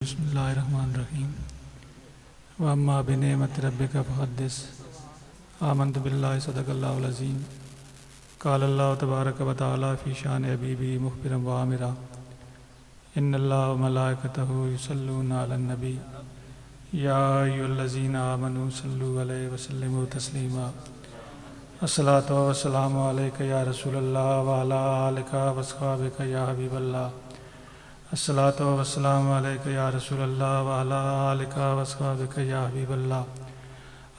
بسم اللہ الرحمن الرحیم واما بنعمت ربک فحدث آمنت باللہ صدق اللہ العظیم قال اللہ تبارک و تعالی فی شان حبیبی مخبرا وآمرا ان اللہ وملائکتہ یصلون علی النبی یا ایھا الذین آمنوا صلوا علیہ وسلموا تسلیما الصلاۃ والسلام علیک یا رسول اللہ وعلی آلک واصحابک یا حبیب اللہ الصلاۃ والسلام علیک یا رسول اللہ وعلی آلک واصحابک یا حبیب اللہ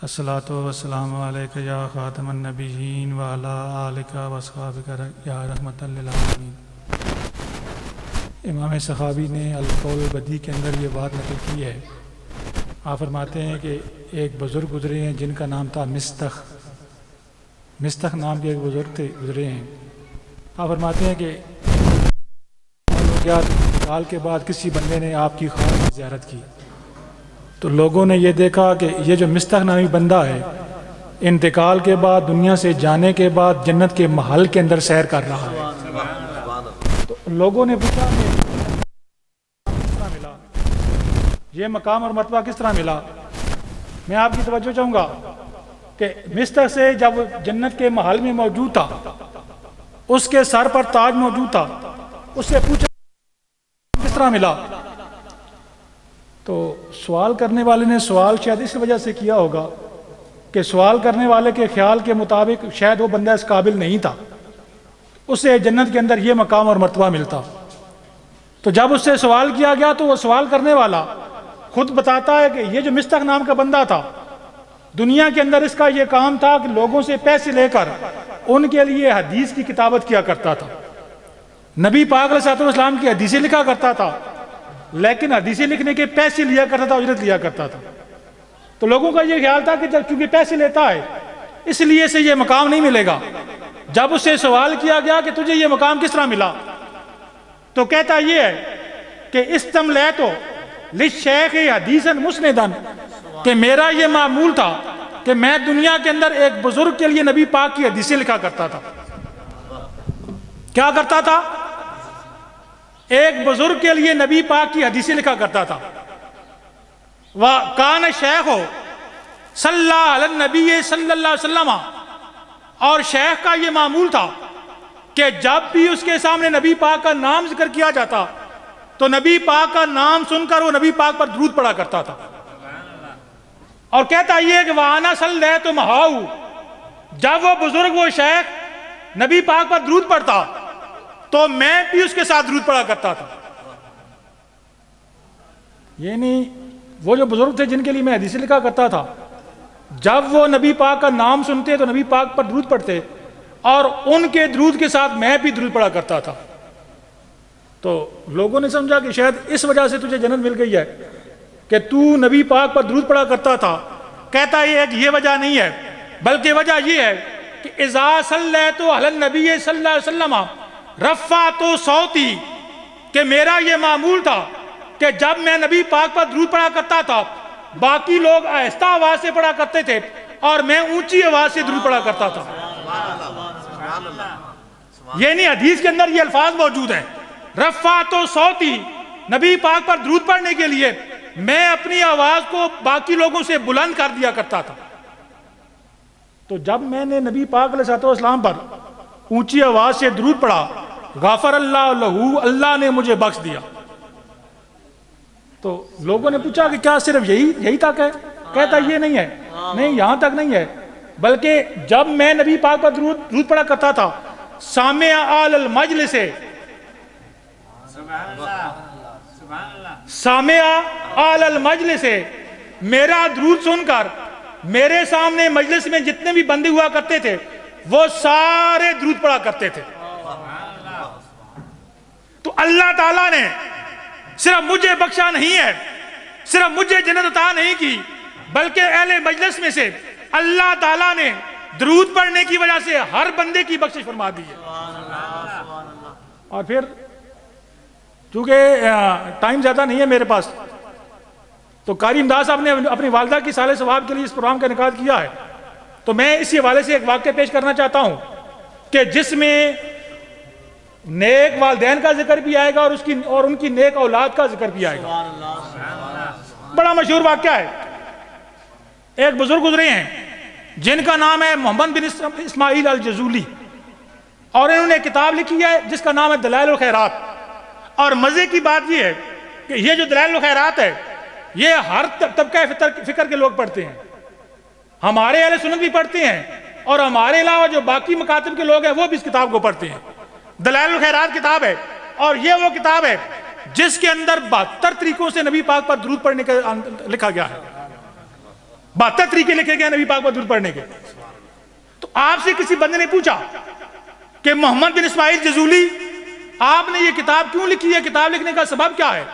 الصلاۃ والسلام علیک یا خاتم النبیین وعلی آلک واصحابک یا رحمۃ للعالمین۔ امام سخاوی نے القول البدیع کے اندر یہ بات نقل کی ہے۔ آپ فرماتے ہیں کہ ایک بزرگ گزرے ہیں جن کا نام تھا مستخ نام کے ایک بزرگ تھے گزرے ہیں۔ آپ فرماتے ہیں کہ سال کے بعد کسی بندے نے آپ کی خواہ کی زیارت کی تو لوگوں نے یہ دیکھا کہ یہ جو مستخ نامی بندہ ہے انتقال کے بعد دنیا سے جانے کے بعد جنت کے محل کے اندر سیر کر رہا ہے۔ تو لوگوں نے پوچھا کہ کس طرح ملا یہ مقام اور مرتبہ، کس طرح ملا؟ میں آپ کی توجہ چاہوں گا کہ مستخ سے جب جنت کے محل میں موجود تھا، اس کے سر پر تاج موجود تھا، اس سے پوچھا کس طرح ملا؟ تو سوال کرنے والے نے سوال شاید اس وجہ سے کیا ہوگا کہ سوال کرنے والے کے خیال کے مطابق شاید وہ بندہ اس قابل نہیں تھا، اسے جنت کے اندر یہ مقام اور مرتبہ ملتا۔ تو جب اس سے سوال کیا گیا تو وہ سوال کرنے والا خود بتاتا ہے کہ یہ جو مستخ نام کا بندہ تھا، دنیا کے اندر اس کا یہ کام تھا کہ لوگوں سے پیسے لے کر ان کے لیے حدیث کی کتابت کیا کرتا تھا، نبی پاک علیہ السلام کی حدیثیں لکھا کرتا تھا، لیکن حدیثیں لکھنے کے پیسے لیا کرتا تھا، اجرت لیا کرتا تھا۔ تو لوگوں کا یہ خیال تھا کہ جب چونکہ پیسے لیتا ہے اس لیے سے یہ مقام نہیں ملے گا۔ جب اس سے سوال کیا گیا کہ تجھے یہ مقام کس طرح ملا، تو کہتا یہ ہے کہ استملیت للشیخ حدیثا مسندا، کہ میرا یہ معمول تھا کہ میں دنیا کے اندر ایک بزرگ کے لیے نبی پاک کی حدیثیں لکھا کرتا تھا۔ کیا کرتا تھا؟ ایک بزرگ کے لیے نبی پاک کی حدیثیں لکھا کرتا تھا۔ وَكَانَ الشَّيْخُ صَلَّى عَلَى النَّبِيِّ صلی اللہ علیہ وسلم، اور شیخ کا یہ معمول تھا کہ جب بھی اس کے سامنے نبی پاک کا نام ذکر کیا جاتا تو نبی پاک کا نام سن کر وہ نبی پاک پر درود پڑا کرتا تھا، اور کہتا یہ ہے کہ وَأَنَا صَلَّيْتُ مَعَهُ، جب وہ بزرگ وہ شیخ نبی پاک پر درود پڑتا تو میں بھی اس کے ساتھ درود پڑا کرتا تھا۔ یعنی وہ جو بزرگ تھے جن کے لیے میں حدیثیں لکھا کرتا تھا، جب وہ نبی پاک کا نام سنتے تو نبی پاک پر درود پڑھتے، اور ان کے درود کے ساتھ میں بھی درود پڑا کرتا تھا۔ تو لوگوں نے سمجھا کہ شاید اس وجہ سے تجھے جنت مل گئی ہے کہ تو نبی پاک پر درود پڑا کرتا تھا۔ کہتا یہ ہے کہ یہ وجہ نہیں ہے، بلکہ وجہ یہ ہے کہ اذا صلیت علی النبی صلی اللہ علیہ وسلم رفعت صوتی، کہ میرا یہ معمول تھا کہ جب میں نبی پاک پر درود پڑا کرتا تھا باقی لوگ آہستہ آواز سے پڑا کرتے تھے اور میں اونچی آواز سے درود پڑا کرتا تھا۔ یعنی حدیث کے اندر یہ الفاظ موجود ہیں، رفعت صوتی، نبی پاک پر درود پڑھنے کے لیے میں اپنی آواز کو باقی لوگوں سے بلند کر دیا کرتا تھا۔ تو جب میں نے نبی پاک علیہ السلام پر اونچی آواز سے درود پڑھا، غفر اللہ لہو، اللہ نے مجھے بخش دیا۔ تو لوگوں نے پوچھا کہ کیا صرف یہی تک ہے؟ کہتا یہ نہیں ہے، نہیں یہاں تک نہیں ہے، بلکہ جب میں نبی پاک پر درود پڑھا کرتا تھا، سامع آل المجلس، سامع آل المجلس، میرا درود سن کر میرے سامنے مجلس میں جتنے بھی بندے ہوا کرتے تھے وہ سارے درود پڑھا کرتے تھے۔ تو اللہ تعالیٰ نے صرف مجھے بخشا نہیں ہے، صرف مجھے جنت عطا نہیں کی، بلکہ اہل مجلس میں سے اللہ تعالیٰ نے درود پڑھنے کی وجہ سے ہر بندے کی بخشش فرما دی ہے۔ اور پھر چونکہ ٹائم زیادہ نہیں ہے میرے پاس، تو قاری امداد صاحب نے اپنی والدہ کی سال ثواب کے لیے اس پروگرام کا انعقاد کیا ہے، تو میں اسی حوالے سے ایک واقعہ پیش کرنا چاہتا ہوں کہ جس میں نیک والدین کا ذکر بھی آئے گا اور ان کی نیک اولاد کا ذکر بھی آئے گا۔ بڑا مشہور واقعہ ہے، ایک بزرگ گزرے ہیں جن کا نام ہے محمد بن اسماعیل الجزولی، اور انہوں نے کتاب لکھی ہے جس کا نام ہے دلائل الخیرات۔ اور مزے کی بات یہ ہے کہ یہ جو دلائل الخیرات ہے یہ ہر طبقہ فکر کے لوگ پڑھتے ہیں، ہمارے اہل سنت بھی پڑھتے ہیں، اور ہمارے علاوہ جو باقی مکاتب کے لوگ ہیں وہ بھی اس کتاب کو پڑھتے ہیں۔ دلائل الخیرات کتاب ہے، اور یہ وہ کتاب ہے جس کے اندر 72 طریقوں سے نبی پاک پر درود پڑھنے کا لکھا گیا ہے۔ 72 طریقے لکھے گئے نبی پاک پر درود پڑھنے کے۔ تو آپ سے کسی بندے نے پوچھا کہ محمد بن اسماعیل جزولی آپ نے یہ کتاب کیوں لکھی ہے، کتاب لکھنے کا سبب کیا ہے؟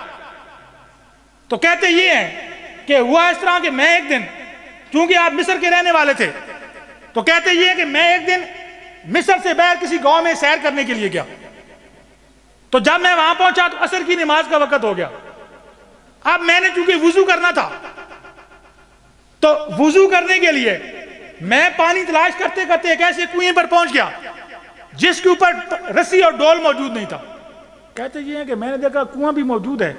تو کہتے یہ ہیں کہ ہوا اس طرح کہ میں ایک دن، چونکہ آپ مصر کے رہنے والے تھے، تو کہتے یہ ہے کہ میں ایک دن مصر سے باہر کسی گاؤں میں سیر کرنے کے لیے گیا، تو جب میں وہاں پہنچا تو عصر کی نماز کا وقت ہو گیا۔ اب میں نے چونکہ وضو کرنا تھا تو وضو کرنے کے لیے میں پانی تلاش کرتے کرتے ایک ایسے کنویں پر پہنچ گیا جس کے اوپر رسی اور ڈول موجود نہیں تھا۔ کہتے یہ ہیں کہ میں نے دیکھا کنواں بھی موجود ہے،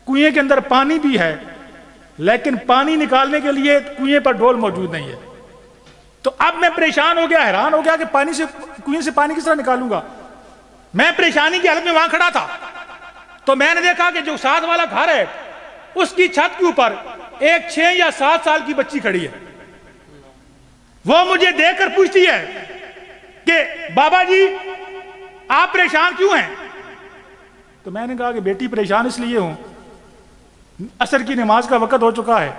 کنویں کے اندر پانی بھی ہے، لیکن پانی نکالنے کے لیے کنویں پر ڈول موجود نہیں ہے۔ تو اب میں پریشان ہو گیا، حیران ہو گیا کہ کنویں سے پانی کس طرح نکالوں گا۔ میں پریشانی کی حالت میں وہاں کھڑا تھا تو میں نے دیکھا کہ جو ساتھ والا گھر ہے اس کی چھت کے اوپر ایک 6 یا 7 سال کی بچی کھڑی ہے۔ وہ مجھے دیکھ کر پوچھتی ہے کہ بابا جی آپ پریشان کیوں ہیں؟ تو میں نے کہا کہ بیٹی پریشان اس لیے ہوں، عصر کی نماز کا وقت ہو چکا ہے،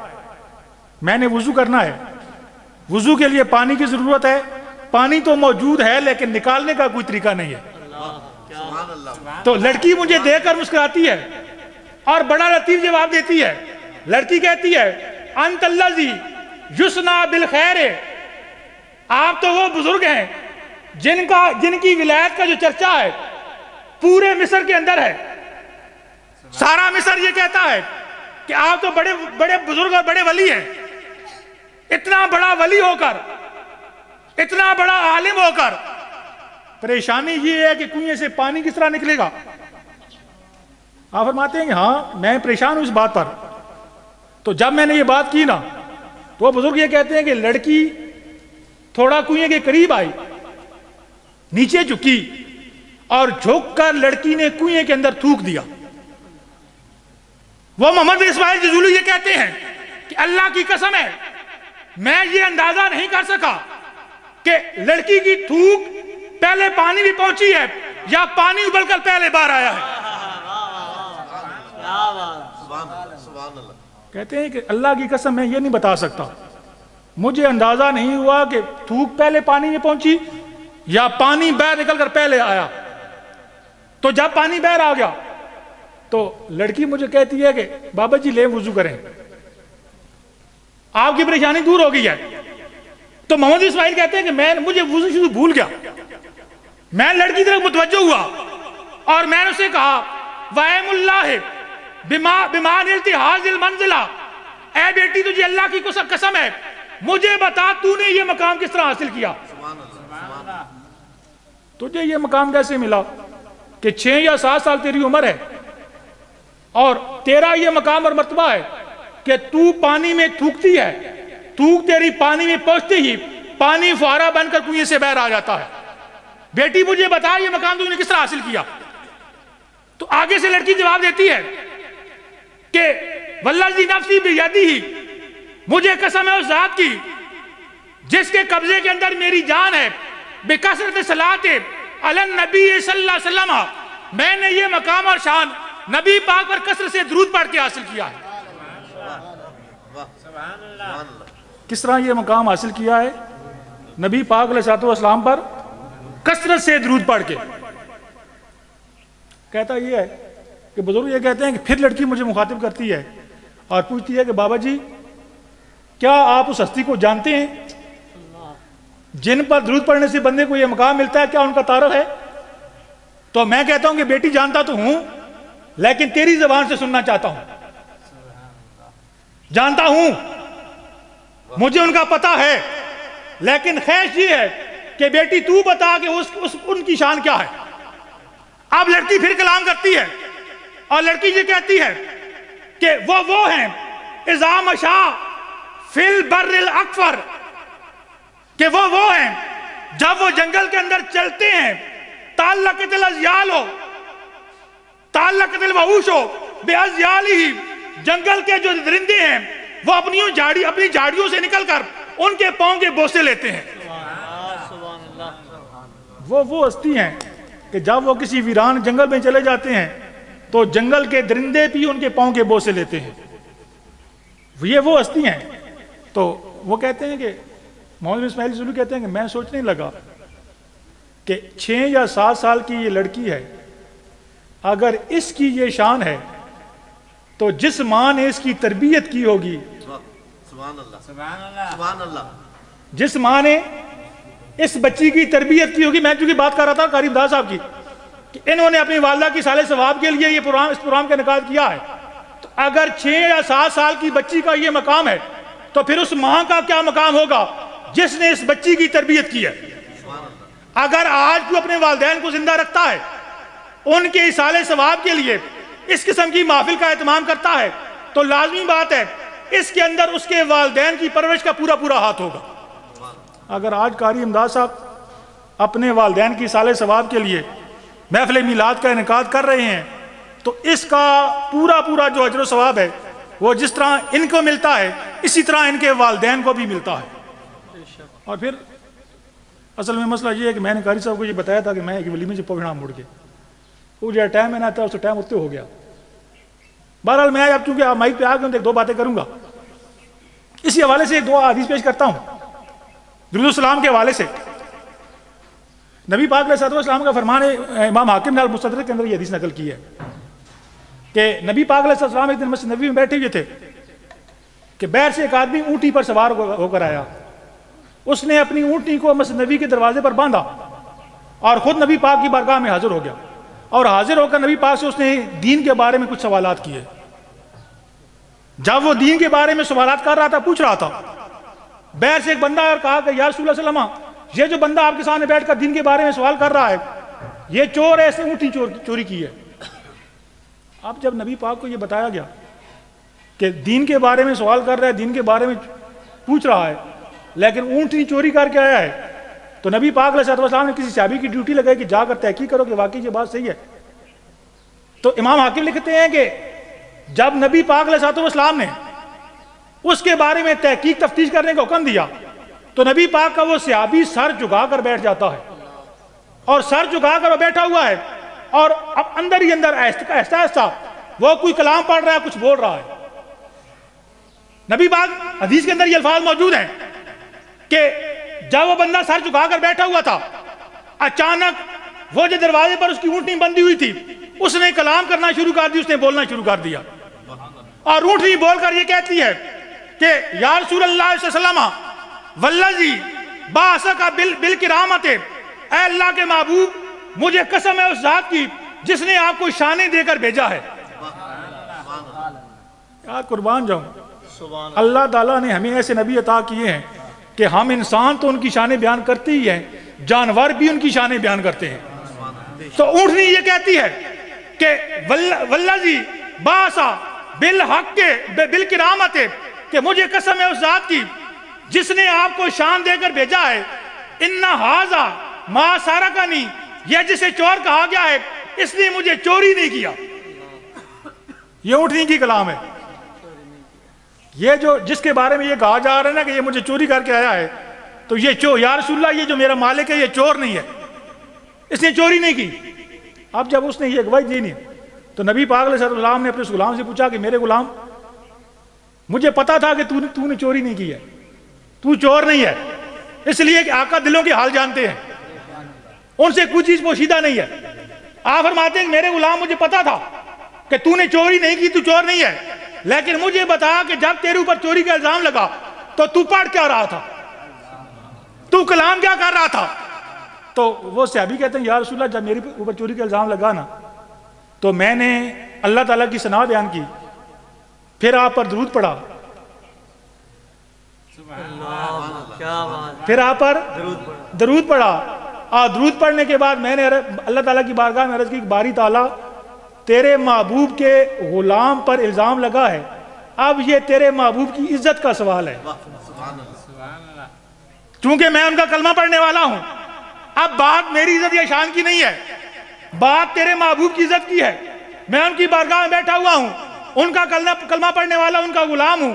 میں نے وضو کرنا ہے، وضو کے لیے پانی کی ضرورت ہے، پانی تو موجود ہے لیکن نکالنے کا کوئی طریقہ نہیں ہے۔ تو لڑکی مجھے دیکھ کر مسکراتی ہے اور بڑا لطیف جواب دیتی ہے۔ لڑکی کہتی ہے انت الذی یسنا بالخیر، آپ تو وہ بزرگ ہیں جن کی ولایت کا جو چرچا ہے پورے مصر کے اندر ہے، سارا مصر یہ کہتا ہے کہ آپ تو بڑے بڑے بزرگ اور بڑے ولی ہیں۔ اتنا بڑا ولی ہو کر، اتنا بڑا عالم ہو کر پریشانی یہ ہے کہ کنویں سے پانی کس طرح نکلے گا؟ آپ فرماتے ہیں کہ ہاں میں پریشان ہوں اس بات پر۔ تو جب میں نے یہ بات کی نا تو وہ بزرگ یہ کہتے ہیں کہ لڑکی تھوڑا کنویں کے قریب آئی، نیچے جھکی اور جھک کر لڑکی نے کنویں کے اندر تھوک دیا۔ وہ محمد بن اسماعیل جزولی یہ کہتے ہیں کہ اللہ کی قسم ہے میں یہ اندازہ نہیں کر سکا کہ لڑکی کی تھوک پہلے پانی بھی پہنچی ہے یا پانی ابل کر پہلے باہر آیا ہے۔ کہتے ہیں کہ اللہ کی قسم میں یہ نہیں بتا سکتا، مجھے اندازہ نہیں ہوا کہ تھوک پہلے پانی میں پہنچی یا پانی باہر نکل کر پہلے آیا۔ تو جب پانی باہر آ گیا تو لڑکی مجھے کہتی ہے کہ بابا جی لے وضو کریں، آپ کی پریشانی دور ہو گئی ہے۔ تو محمد اسماعیل کہتے ہیں کہ مجھے وضو شروع بھول گیا، میں لڑکی طرف متوجہ ہوا اور میں نے اسے کہا وَأَيْمُ اللَّهِ بِمَا نِلْتِ هَذِهِ الْمَنْزِلَةِ، اے بیٹی تجھے اللہ کی قسم ہے مجھے بتا تو نے یہ مقام کس طرح حاصل کیا، تجھے یہ مقام کیسے ملا کہ 6 یا 7 سال تیری عمر ہے اور تیرا یہ مقام اور مرتبہ ہے کہ تو پانی میں تھوکتی ہے، تھوک تیری پانی میں پہنچتے ہی پانی فوارہ بن کر کنویں سے باہر آ جاتا ہے، بیٹی مجھے بتا یہ مقام تو نے کس طرح حاصل کیا۔ تو آگے سے لڑکی جواب دیتی ہے کہ والذی نفسی بیدہ، مجھے قسم ہے اس ذات کی جس کے قبضے کے اندر میری جان ہے، بکثرت صلاۃ علی النبی صلی اللہ علیہ وسلم، میں نے یہ مقام اور شان نبی پاک پر کثرت سے درود پڑھ کے حاصل کیا ہے۔ کس طرح یہ مقام حاصل کیا ہے؟ نبی پاک علیہ السلام پر کثرت سے درود پڑھ کے۔ کہتا یہ ہے کہ بزرگ یہ کہتے ہیں کہ پھر لڑکی مجھے مخاطب کرتی ہے اور پوچھتی ہے کہ بابا جی کیا آپ اس ہستی کو جانتے ہیں جن پر درود پڑھنے سے بندے کو یہ مقام ملتا ہے، کیا ان کا تعارف ہے؟ تو میں کہتا ہوں کہ بیٹی جانتا تو ہوں لیکن تیری زبان سے سننا چاہتا ہوں۔ جانتا ہوں، مجھے ان کا پتہ ہے، لیکن خواہش یہ ہے کہ بیٹی تو بتا کہ ان کی شان کیا ہے۔ اب لڑکی پھر کلام کرتی ہے اور لڑکی یہ کہتی ہے کہ وہ ہیں اذا مشا فی البر الاکفر، کہ وہ ہیں جب وہ جنگل کے اندر چلتے ہیں، تعلقت الازیال ہو، تعلقت الوحوش ہو بیازیالہ، جنگل کے جو درندے ہیں وہ اپنی جھاڑیوں سے نکل کر ان کے پاؤں کے بوسے لیتے ہیں۔ وہ ہستی ہیں کہ جب وہ کسی ویران جنگل میں چلے جاتے ہیں تو جنگل کے درندے بھی ان کے پاؤں کے بوسے لیتے ہیں۔ یہ وہ ہستی ہیں۔ تو وہ کہتے ہیں کہ محمد اسماعیل سلو کہتے ہیں کہ میں سوچنے لگا کہ 6 یا 7 سال کی یہ لڑکی ہے، اگر اس کی یہ شان ہے تو جس ماں نے اس کی تربیت کی ہوگی، سبحان اللہ سبحان اللہ، جس ماں نے اس بچی کی تربیت کی ہوگی، میں چونکہ بات کر رہا تھا قاری امداد صاحب کی کہ انہوں نے اپنی والدہ کی سال ثواب کے لیے اس پروگرام کا انعقاد کیا ہے، تو اگر 6 یا 7 سال کی بچی کا یہ مقام ہے تو پھر اس ماں کا کیا مقام ہوگا جس نے اس بچی کی تربیت کی ہے۔ اگر آج کوئی اپنے والدین کو زندہ رکھتا ہے، ان کے اصالہ ثواب کے لیے اس قسم کی محفل کا اہتمام کرتا ہے، تو لازمی بات ہے اس کے اندر اس کے والدین کی پرورش کا پورا ہاتھ ہوگا۔ اگر آج قاری امداد صاحب اپنے والدین کی اصالہ ثواب کے لیے محفل میلاد کا انعقاد کر رہے ہیں تو اس کا پورا جو اجر و ثواب ہے وہ جس طرح ان کو ملتا ہے اسی طرح ان کے والدین کو بھی ملتا ہے۔ اور پھر اصل میں مسئلہ یہ ہے کہ میں نے قاری صاحب کو یہ بتایا تھا کہ میں ایک ولیمے سے پوچھنا مڑ کے وہ جو ٹائم میں نہ تھا اس ٹائم اتنے ہو گیا۔ بہرحال میں اب چونکہ آپ مائک پہ آ کے 2 باتیں کروں گا، اسی حوالے سے 2 حدیث پیش کرتا ہوں درود السلام کے حوالے سے۔ نبی پاک علیہ السلام کا فرمان ہے، امام حاکم نے المستدرک کے اندر یہ حدیث نقل کی ہے کہ نبی پاک علیہ السلام ایک دن مسجد نبوی میں بیٹھے ہوئے تھے کہ باہر سے ایک آدمی اونٹی پر سوار ہو کر آیا، اس نے اپنی اونٹی کو مسجد نبوی کے دروازے پر باندھا اور خود نبی پاک کی بارگاہ میں حاضر ہو گیا، اور حاضر ہو کر نبی پاک سے اس نے دین کے بارے میں کچھ سوالات کیے۔ جب وہ دین کے بارے میں سوالات کر رہا تھا، پوچھ رہا تھا، باہر سے ایک بندہ اور کہا کہ یا رسول اللہ صلی اللہ علیہ وسلم، یہ جو بندہ آپ کے سامنے بیٹھ کر دین کے بارے میں سوال کر رہا ہے یہ چور ہے، اس نے اونٹی چوری کی ہے۔ اب جب نبی پاک کو یہ بتایا گیا کہ دین کے بارے میں سوال کر رہا ہے، دین کے بارے میں پوچھ رہا ہے لیکن اونٹی چوری کر کے آیا ہے، تو نبی پاک علیہ السلام نے کسی صحابی کی ڈیوٹی لگائی کہ جا کر تحقیق کرو کہ واقعی یہ بات صحیح ہے۔ تو امام حاکم لکھتے ہیں کہ جب نبی پاک علیہ السلام نے اس کے بارے میں تحقیق تفتیش کرنے کا حکم دیا تو نبی پاک کا وہ صحابی سر جھکا کر بیٹھ جاتا ہے، اور سر جھکا کر وہ بیٹھا ہوا ہے اور اب اندر ہی اندر ایسا ایسا وہ کوئی کلام پڑھ رہا ہے، کچھ بول رہا ہے۔ نبی پاک حدیث کے اندر یہ الفاظ موجود ہیں کہ جب وہ بندہ سر جھکا کر بیٹھا ہوا تھا، اچانک وہ جو دروازے پر اس کی اونٹنی بندھی ہوئی تھی اس نے کلام کرنا شروع کر دی، اس نے بولنا شروع کر دیا، اور اونٹنی بول کر یہ کہتی ہے کہ یا رسول اللہ صلی اللہ علیہ وسلم والذی بعثک بالکرامت، اے اللہ کے محبوب مجھے قسم ہے اس ذات کی جس نے آپ کو شانیں دے کر بھیجا ہے۔ یار قربان جاؤں، اللہ تعالیٰ نے ہمیں ایسے نبی عطا کیے ہیں کہ ہم انسان تو ان کی شانیں بیان کرتے ہی ہیں، جانور بھی ان کی شانیں بیان کرتے ہیں۔ تو اونٹنی یہ کہتی ہے کہ والذی بعث بالحق بالکرامت، کہ مجھے قسم ہے اس ذات کی جس نے آپ کو شان دے کر بھیجا ہے، ان ھذا ما سرقنی، یہ جسے چور کہا گیا ہے اس نے مجھے چوری نہیں کیا۔ یہ اونٹنی کی کلام ہے۔ یہ جو جس کے بارے میں یہ کہا جا رہا ہے نا کہ یہ مجھے چوری کر کے آیا ہے، تو یہ چور، یا رسول اللہ یہ جو میرا مالک ہے یہ چور نہیں ہے، اس نے چوری نہیں کی۔ اب جب اس نے یہ گواہی دی نہیں تو نبی پاک علیہ السلام نے اپنے اس غلام سے پوچھا کہ میرے غلام، مجھے پتا تھا کہ تو نے چوری نہیں کی ہے، تو چور نہیں ہے، اس لیے کہ آقا دلوں کے حال جانتے ہیں، ان سے کوئی چیز پوشیدہ نہیں ہے۔ آپ فرماتے ہیں کہ میرے غلام مجھے پتا تھا کہ تو نے چوری نہیں کی، تو چور نہیں ہے، لیکن مجھے بتا کہ جب تیرے اوپر چوری کا الزام لگا تو تو پڑھ کیا رہا تھا، تو کلام کیا کر رہا تھا؟ تو وہ صحابی کہتے ہیں یا رسول اللہ جب میرے اوپر چوری کا الزام لگا نا تو میں نے اللہ تعالیٰ کی ثنا بیان کی، پھر آپ پر درود پڑھا، پھر آپ پر درود پڑھا، اور درود پڑھنے کے بعد میں نے اللہ تعالیٰ کی بارگاہ میں عرض کی کہ باری تعالیٰ تیرے محبوب کے غلام پر الزام لگا ہے، اب یہ تیرے محبوب کی عزت کا سوال ہے، چونکہ میں ان کا کلمہ پڑھنے والا ہوں، اب بات میری عزت یا شان کی نہیں ہے، بات تیرے محبوب کی عزت کی ہے، میں ان کی بارگاہ میں بیٹھا ہوا ہوں، ان کا کلمہ پڑھنے والا ان کا غلام ہوں،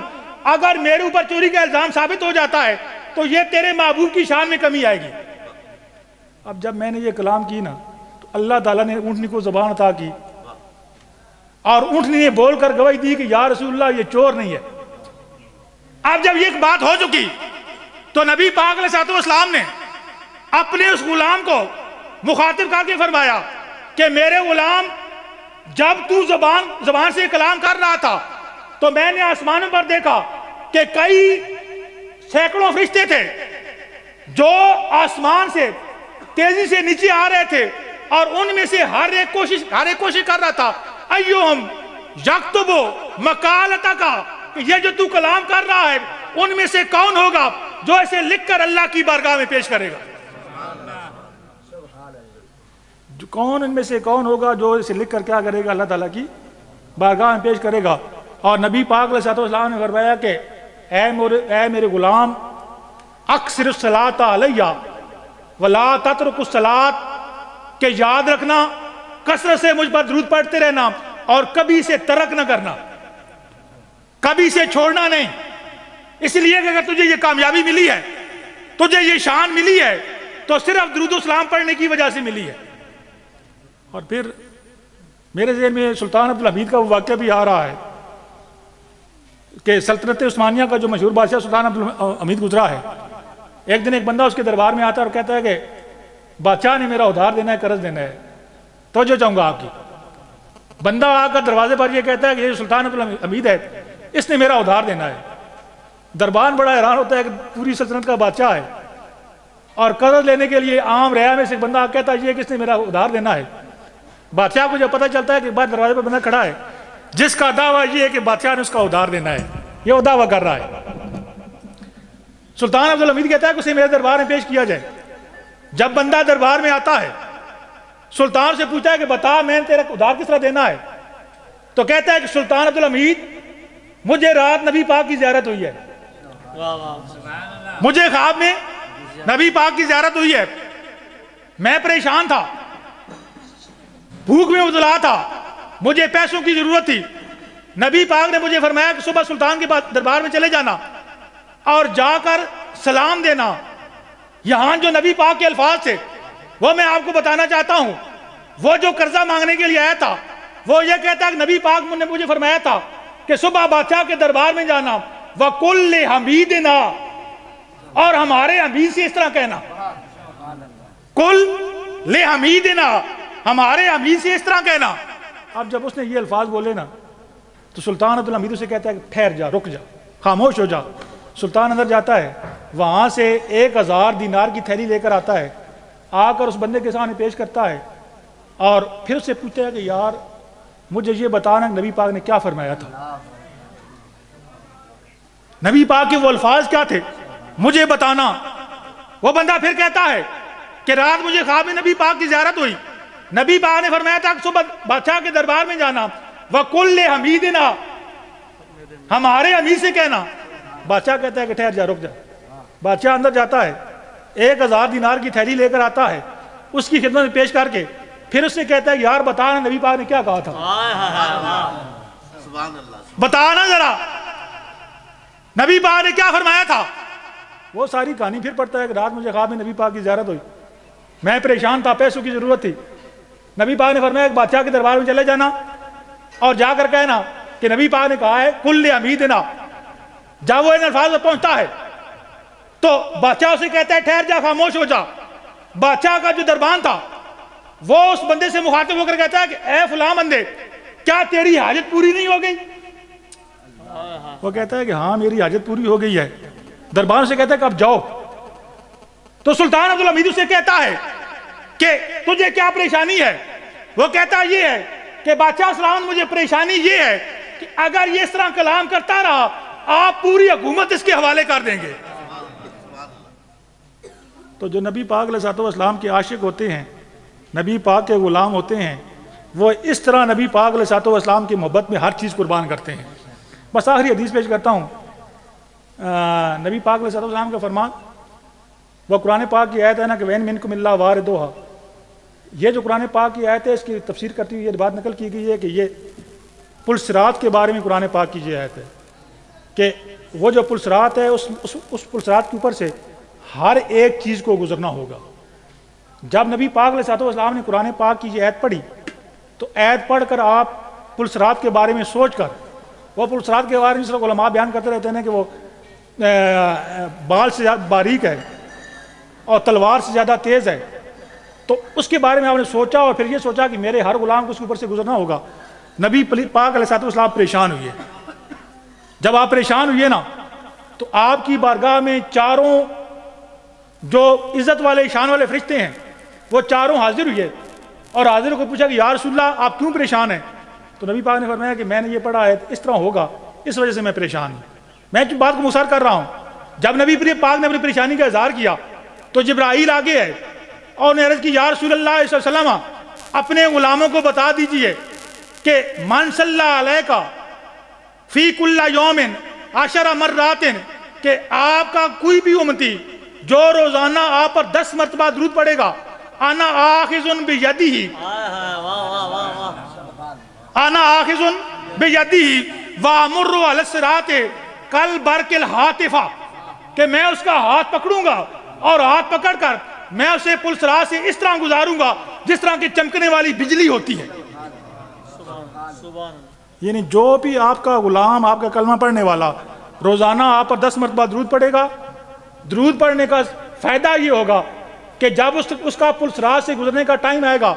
اگر میرے اوپر چوری کا الزام ثابت ہو جاتا ہے تو یہ تیرے محبوب کی شان میں کمی آئے گی۔ اب جب میں نے یہ کلام کی نا تو اللہ تعالیٰ نے اونٹنی کو زبان عطا کی اور اونٹنی نے بول کر گواہی دی کہ یا رسول اللہ یہ چور نہیں ہے۔ اب جب یہ بات ہو چکی تو نبی پاک علیہ الصلوۃ والسلام نے اپنے اس غلام کو مخاطب کر کے فرمایا کہ میرے غلام، جب تو زبان سے کلام کر رہا تھا تو میں نے آسمانوں پر دیکھا کہ کئی سینکڑوں فرشتے تھے جو آسمان سے تیزی سے نیچے آ رہے تھے، اور ان میں سے ہر ایک کوشش کر رہا تھا ایہم یکتب مقالتک، کہ یہ جو تو کلام کر رہا ہے ان میں سے کون ہوگا جو اسے لکھ کر اللہ کی بارگاہ میں پیش کرے گا، ان میں سے کون ہوگا جو اسے لکھ کر کیا کرے گا، اللہ تعالیٰ کی بارگاہ میں پیش کرے گا۔ اور نبی پاک علیہ الصلوۃ والسلام نے فرمایا کہ اے میرے غلام، اکثر الصلاۃ علیہ ولا تترک الصلاۃ، کہ یاد رکھنا کثرت سے مجھ پر درود پڑھتے رہنا اور کبھی سے ترک نہ کرنا، کبھی سے چھوڑنا نہیں، اس لیے کہ اگر تجھے یہ کامیابی ملی ہے، تجھے یہ شان ملی ہے تو صرف درود و سلام پڑھنے کی وجہ سے ملی ہے۔ اور پھر میرے ذہن میں سلطان عبدالحمید کا وہ واقعہ بھی آ رہا ہے کہ سلطنت عثمانیہ کا جو مشہور بادشاہ سلطان عبدالحمید گزرا ہے، ایک دن ایک بندہ اس کے دربار میں آتا ہے اور کہتا ہے کہ بادشاہ نے میرا ادھار دینا ہے، قرض دینا ہے، توجہ چاہوں گا آپ کی۔ بندہ آ کر دروازے پر یہ کہتا ہے کہ یہ سلطان عبدالحمید ہے، اس نے میرا ادھار دینا ہے۔ دربان بڑا حیران ہوتا ہے کہ پوری سلطنت کا بادشاہ ہے اور قرض لینے کے لیے عام رعایا میں سے ایک بندہ کہتا ہے یہ کس نے میرا ادھار دینا ہے۔ بادشاہ کو جب پتہ چلتا ہے کہ بعد دروازے پر بندہ کھڑا ہے جس کا دعویٰ یہ ہے کہ بادشاہ نے اس کا ادھار دینا ہے، یہ وہ دعویٰ کر رہا ہے۔ سلطان عبدالحمید کہتا ہے کہ اسے میرے دربار میں پیش کیا جائے۔ جب بندہ دربار میں آتا ہے، سلطان سے پوچھتا ہے کہ بتا میں نے تیرا ادھار کس طرح دینا ہے، تو کہتا ہے کہ سلطان عبدالحمید مجھے رات نبی پاک کی زیارت ہوئی ہے، مجھے خواب میں نبی پاک کی زیارت ہوئی ہے، میں پریشان تھا، بھوک میں مبتلا تھا، مجھے پیسوں کی ضرورت تھی، نبی پاک نے مجھے فرمایا کہ صبح سلطان کے دربار میں چلے جانا اور جا کر سلام دینا۔ یہاں جو نبی پاک کے الفاظ تھے وہ میں آپ کو بتانا چاہتا ہوں۔ وہ جو قرضہ مانگنے کے لیے آیا تھا وہ یہ کہتا ہے کہ نبی پاک نے مجھے فرمایا تھا کہ صبح بادشاہ کے دربار میں جانا، وَقُلْ لِحَمِيدِنَا، اور ہمارے حمید سے اس طرح کہنا، قُلْ لِحَمِيدِنَا، ہمارے حمید سے اس طرح کہنا۔ اب جب اس نے یہ الفاظ بولے نا تو سلطان عبدالحمید سے کہتا ہے کہ ٹھہر جا، رک جا، خاموش ہو جا۔ سلطان اندر جاتا ہے، وہاں سے 1000 دینار کی تھیلی لے کر آتا ہے، آ کر اس بندے کے سامنے پیش کرتا ہے اور پھر اس سے پوچھتا ہے کہ یار مجھے یہ بتانا نبی پاک نے کیا فرمایا تھا، نبی پاک کے وہ الفاظ کیا تھے، مجھے بتانا۔ وہ بندہ پھر کہتا ہے کہ رات مجھے خواب میں نبی پاک کی زیارت ہوئی، نبی پاک نے فرمایا تھا کہ صبح بادشاہ کے دربار میں جانا، وَقُلْ لِحَمِيدِنَا، ہمارے حمید سے کہنا۔ بادشاہ کہتا ہے کہ ٹھہر جا، رک جا۔ بادشاہ اندر جاتا ہے، 1000 دینار کی تھیلی لے کر آتا ہے، اس کی خدمت میں پیش کر کے پھر اس سے کہتا ہے یار بتانا نبی پاک نے کیا کہا تھا، بتانا ذرا نبی پاک نے کیا فرمایا تھا۔ وہ ساری کہانی پھر پڑھتا ہے کہ رات مجھے خواب میں نبی پاک کی زیارت ہوئی، میں پریشان تھا، پیسوں کی ضرورت تھی، نبی پاک نے فرمایا کہ بادشاہ کے دربار میں چلے جانا اور جا کر کہنا کہ نبی پاک نے کہا ہے کل لحمیدنا۔ جب وہ ان الفاظ میں پہنچتا ہے تو بادشاہ اسے کہتا ہے ٹھہر جا، خاموش ہو جا۔ بادشاہ کا جو دربان تھا وہ اس بندے سے مخاطب ہو کر کہتا ہے کہ اے فلاں بندے، کیا تیری حاجت پوری نہیں ہو گئی؟ وہ کہتا ہے کہ ہاں میری حاجت پوری ہو گئی ہے۔ دربان سے کہتا ہے کہ اب جاؤ۔ تو سلطان عبدالحمید سے کہتا ہے کہ تجھے کیا پریشانی ہے؟ وہ کہتا یہ ہے کہ بادشاہ سلام، مجھے پریشانی یہ ہے کہ اگر یہ اس طرح کلام کرتا رہا آپ پوری حکومت اس کے حوالے کر دیں گے۔ تو جو نبی پاک علیہ الصلوۃ والسلام کے عاشق ہوتے ہیں، نبی پاک کے غلام ہوتے ہیں، وہ اس طرح نبی پاک علیہ الصلوۃ والسلام کی محبت میں ہر چیز قربان کرتے ہیں۔ بس آخری حدیث پیش کرتا ہوں، نبی پاک علیہ الصلوۃ والسلام کا فرمان، وہ قرآن پاک کی آیت ہے نا کہ وَإِن مِّنكُمْ إِلَّا وَارِدُهَا، یہ جو قرآن پاک کی آیت ہے اس کی تفسیر کرتی ہوئی یہ بات نقل کی گئی ہے کہ یہ پل صراط کے بارے میں قرآن پاک کی یہ آیت ہے کہ وہ جو پل صراط ہے اس پل صراط کے اوپر سے ہر ایک چیز کو گزرنا ہوگا۔ جب نبی پاک علیہ الصلوۃ والسلام نے قرآن پاک کی یہ آیت پڑھی تو آیت پڑھ کر آپ پل صراط کے بارے میں سوچ کر، وہ پل صراط کے بارے میں صرف علماء بیان کرتے رہتے ہیں کہ وہ بال سے زیادہ باریک ہے اور تلوار سے زیادہ تیز ہے، تو اس کے بارے میں آپ نے سوچا اور پھر یہ سوچا کہ میرے ہر غلام کو اس کے اوپر سے گزرنا ہوگا۔ نبی پاک علیہ الصلوۃ والسلام پریشان ہوئے۔ جب آپ پریشان ہوئے نا تو آپ کی بارگاہ میں چاروں جو عزت والے شان والے فرشتے ہیں وہ چاروں حاضر ہوئے اور حاضر کو پوچھا کہ یا رسول اللہ آپ کیوں پریشان ہیں؟ تو نبی پاک نے فرمایا کہ میں نے یہ پڑھا ہے اس طرح ہوگا، اس وجہ سے میں پریشان ہوں، میں جو بات کو مصر کر رہا ہوں۔ جب نبی پاک نے اپنی پریشانی کا اظہار کیا تو جبرائیل آگے ہے اور نے عرض کی یا رسول اللہ صلی اللہ علیہ وسلم اپنے غلاموں کو بتا دیجئے کہ من صلی علیک فی کل یوم 10 مرات، کہ آپ کا کوئی بھی امتی جو روزانہ آپ پر 10 مرتبہ درود پڑے گا، انا آخذ بیدہ، انا آخذ بیدہ وامر علی الصراط کالبرق الہاتف، کہ میں اس کا ہاتھ پکڑوں گا اور ہاتھ پکڑ کر میں اسے پل صراط سے اس طرح گزاروں گا جس طرح کی چمکنے والی بجلی ہوتی ہے۔ یعنی جو بھی آپ کا غلام، آپ کا کلمہ پڑھنے والا روزانہ آپ پر 10 مرتبہ درود پڑھے گا، درود پڑھنے کا فائدہ یہ ہوگا کہ جب اس کا پل صراط سے گزرنے کا ٹائم آئے گا،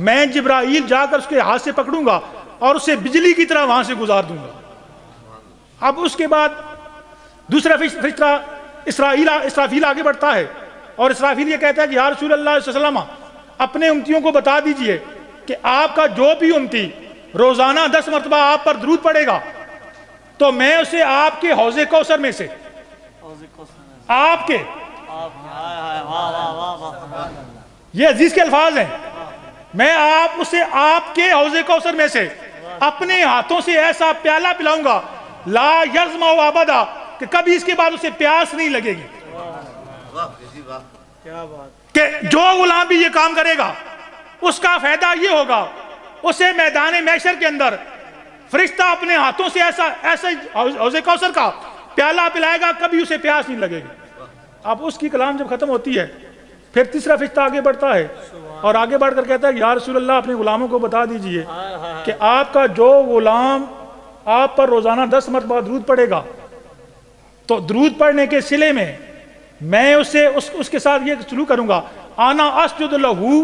میں جبرائیل جا کر اس کے ہاتھ سے پکڑوں گا اور اسے بجلی کی طرح وہاں سے گزار دوں گا۔ اب اس کے بعد دوسرا فرشتہ اسرافیل آگے بڑھتا ہے اور اسرافیل یہ کہتا ہے کہ یا رسول اللہ صلی اللہ علیہ وسلم اپنے امتیوں کو بتا دیجئے کہ آپ کا جو بھی امتی روزانہ 10 مرتبہ آپ پر درود پڑے گا تو میں اسے آپ کے حوض کوثر میں سے، آپ کے، یہ عزیز کے الفاظ ہیں، میں اسے آپ کے حوض کوثر میں سے اپنے ہاتھوں سے ایسا پیالہ پلاؤں گا لا یظمأ ابدا، کہ کبھی اس کے بعد اسے پیاس نہیں لگے گی۔ کہ جو غلام بھی یہ کام کرے گا اس کا فائدہ یہ ہوگا، اسے میدان محشر کے اندر فرشتہ اپنے ہاتھوں سے ایسا حوض کوثر کا پیالہ پلائے گا، کبھی اسے پیاس نہیں لگے گی۔ اب اس کی کلام جب ختم ہوتی ہے پھر تیسرا فرشتہ آگے بڑھتا ہے اور آگے بڑھ کر کہتا ہے یا رسول اللہ اپنے غلاموں کو بتا دیجئے کہ آپ کا جو غلام آپ پر روزانہ 10 مرتبہ درود پڑے گا تو درود پڑھنے کے صلے میں اسے اس کے ساتھ یہ سلوک کروں گا، انا اسجد لہو،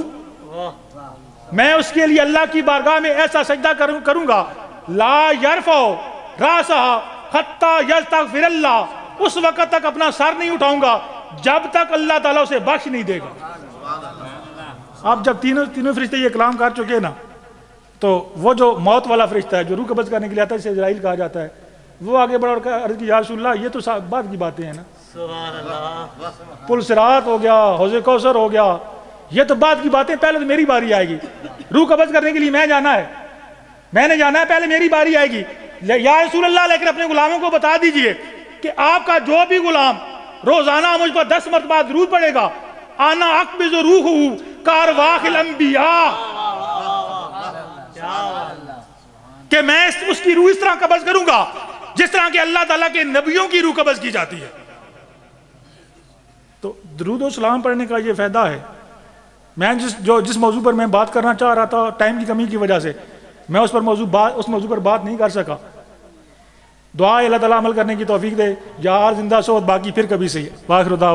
میں اس کے لیے اللہ کی بارگاہ میں ایسا سجدہ کروں گا لا یرفع راسہ حتی یستغفر اللہ، اس وقت تک اپنا سر نہیں اٹھاؤں گا جب تک اللہ تعالیٰ اسے بخش نہیں دے گا۔ اب جب تینوں فرشتے یہ کلام کر چکے نا تو وہ جو موت والا فرشتہ ہے جو روح قبض کرنے کے لیے آتا ہے، اسے اسرائیل کہا جاتا ہے، وہ آگے بڑھ کر عرض کی یا رسول اللہ یہ تو بعد کی باتیں ہیں نا، پل صراط ہو گیا، حوض کوثر ہو گیا، یہ تو بعد کی باتیں، پہلے تو میری باری آئے گی، روح قبض کرنے کے لیے میں جانا ہے، میں نے جانا ہے، پہلے میری باری آئے گی۔ یا رسول اللہ لیکن اپنے غلاموں کو بتا دیجئے کہ آپ کا جو بھی غلام روزانہ مجھ پر 10 مرتبہ درود پڑے گا، انا اقبض روحہ کارواح الانبیاء، کہ میں اس کی روح اس طرح قبض کروں گا جس طرح کہ اللہ تعالیٰ کے نبیوں کی روح قبض کی جاتی ہے۔ تو درود و سلام پڑھنے کا یہ فائدہ ہے۔ میں جس موضوع پر میں بات کرنا چاہ رہا تھا ٹائم کی کمی کی وجہ سے میں اس موضوع پر بات نہیں کر سکا۔ دعا اللہ تعالیٰ عمل کرنے کی توفیق دے، یا زندہ سو باقی پھر کبھی سے۔ واخر دعوانا